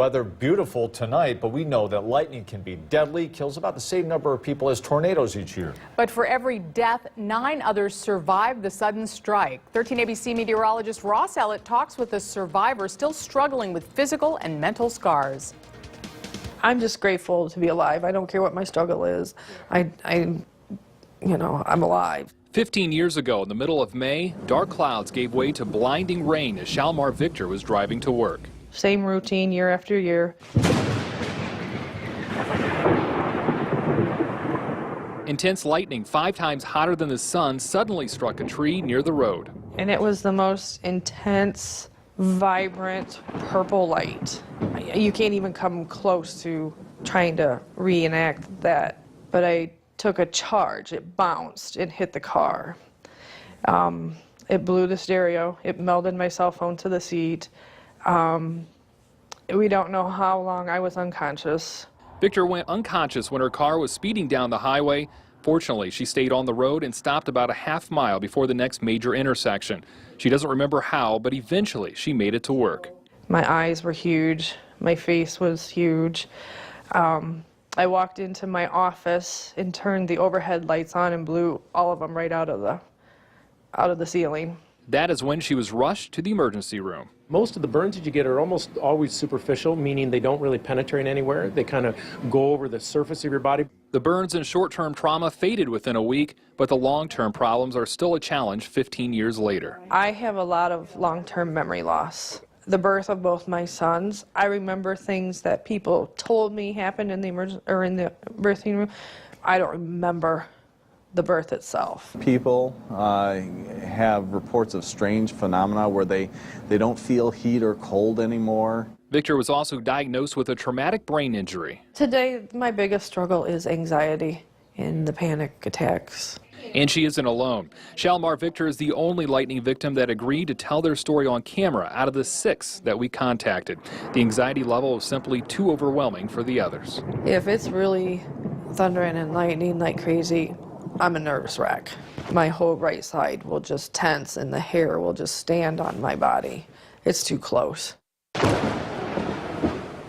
Weather beautiful tonight, but we know that lightning can be deadly, kills about the same number of people as tornadoes each year. But for every death, 9 others survived the sudden strike. 13 ABC meteorologist Ross Ellett talks with a survivor still struggling with physical and mental scars. I'm just grateful to be alive. I don't care what my struggle is. I'm alive. 15 years ago, in the middle of May, dark clouds gave way to blinding rain as Shalmar Victor was driving to work. Same routine year after year. Intense lightning 5 times hotter than the sun suddenly struck a tree near the road. And it was the most intense, vibrant purple light. You can't even come close to trying to reenact that. But I took a charge. It bounced and hit the car. It blew the stereo. It melded my cell phone to the seat. We don't know how long I was unconscious. Victor went unconscious when her car was speeding down the highway. Fortunately, she stayed on the road and stopped about a half mile before the next major intersection. She doesn't remember how, but eventually she made it to work. My eyes were huge. My face was huge. I walked into my office and turned the overhead lights on and blew all of them right out of the ceiling. That is when she was rushed to the emergency room. Most of the burns that you get are almost always superficial, meaning they don't really penetrate anywhere. They kind of go over the surface of your body. The burns and short-term trauma faded within a week, but the long-term problems are still a challenge 15 years later. I have a lot of long-term memory loss. The birth of both my sons, I remember things that people told me happened in the birthing room. I don't remember the birth itself. People have reports of strange phenomena where they don't feel heat or cold anymore. Victor was also diagnosed with a traumatic brain injury. Today, my biggest struggle is anxiety and the panic attacks. And she isn't alone. Shalmar Victor is the only lightning victim that agreed to tell their story on camera out of the 6 that we contacted. The anxiety level was simply too overwhelming for the others. If it's really thundering and lightning like crazy, I'm a nervous wreck. My whole right side will just tense and the hair will just stand on my body. It's too close.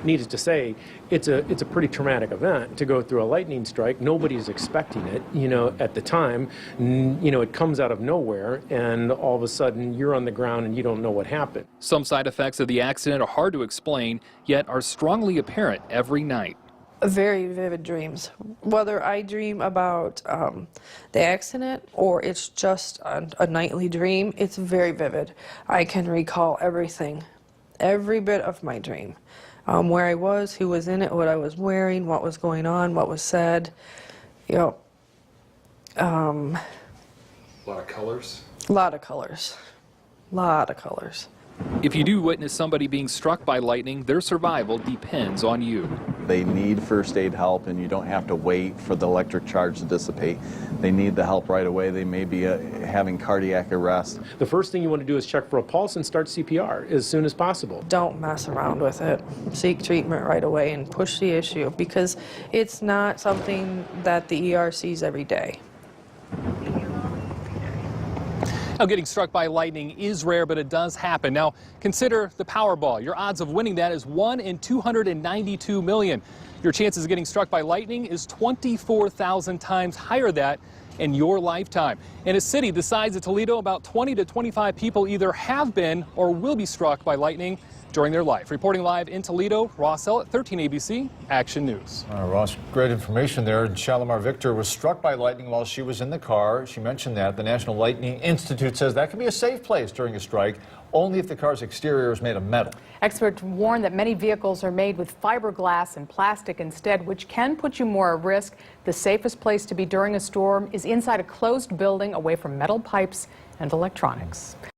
Needless to say, it's a pretty traumatic event to go through a lightning strike. Nobody's expecting it, at the time. It comes out of nowhere, and all of a sudden you're on the ground and you don't know what happened. Some side effects of the accident are hard to explain, yet are strongly apparent every night. Very vivid dreams. Whether I dream about the accident or it's just a nightly dream, it's very vivid. I can recall everything, every bit of my dream. Where I was, who was in it, what I was wearing, what was going on, what was said. A lot of colors? A lot of colors. A lot of colors. If you do witness somebody being struck by lightning, their survival depends on you. They need first aid help, and you don't have to wait for the electric charge to dissipate. They need the help right away. They may be having cardiac arrest. The first thing you want to do is check for a pulse and start CPR as soon as possible. Don't mess around with it. Seek treatment right away and push the issue because it's not something that the ER sees every day. Now, getting struck by lightning is rare, but it does happen. Now, consider the Powerball. Your odds of winning that is 1 in 292 million. Your chances of getting struck by lightning is 24,000 times higher than that in your lifetime. In a city the size of Toledo, about 20 to 25 people either have been or will be struck by lightning during their life. Reporting live in Toledo, Ross Ellett, 13 ABC Action News. Ross, great information there. Shalmar Victor was struck by lightning while she was in the car. She mentioned that. The National Lightning Institute says that can be a safe place during a strike, only if the car's exterior is made of metal. Experts warn that many vehicles are made with fiberglass and plastic instead, which can put you more at risk. The safest place to be during a storm is inside a closed building away from metal pipes and electronics.